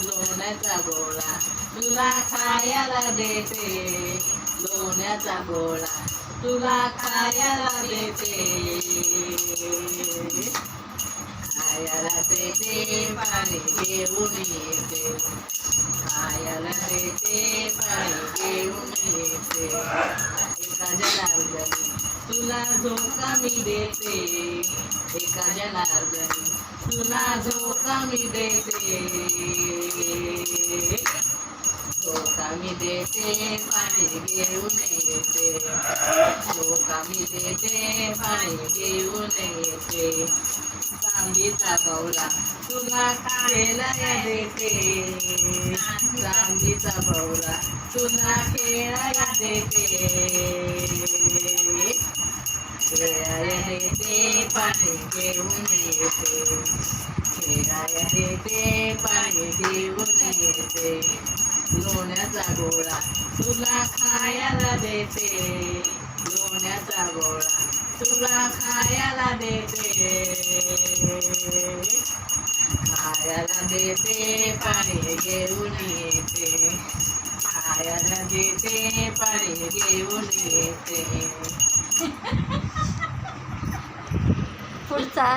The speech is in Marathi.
लोण्याचा गोळा तुला खायला देते, लोण्याचा गोळा तुला खायला देते, खायला देते पाणी घेऊन येते, खायला देते पाणी घेऊन येते. एका जनार्दनी तुला झोका मी देते, एका जनार्दनी तुला झोका मी देते, झोका मी देते पाणी घेऊन येते, झोका मी देते पाणी घेऊन येते. चांदीचा भवरा तुला खेळायला देते, चांदीचा भवरा तुला खेळायला देते, खेळायला देते पाणी घेऊन येते, खेळायला देते पाणी घेऊन येते. लोण्याचा गोळा तुला खायला देते, लोण्याचा गोळा तुला खायला देते, खायला देते पाणी घेऊन येते, खायला देते पाणी घेऊन येते. पुढचा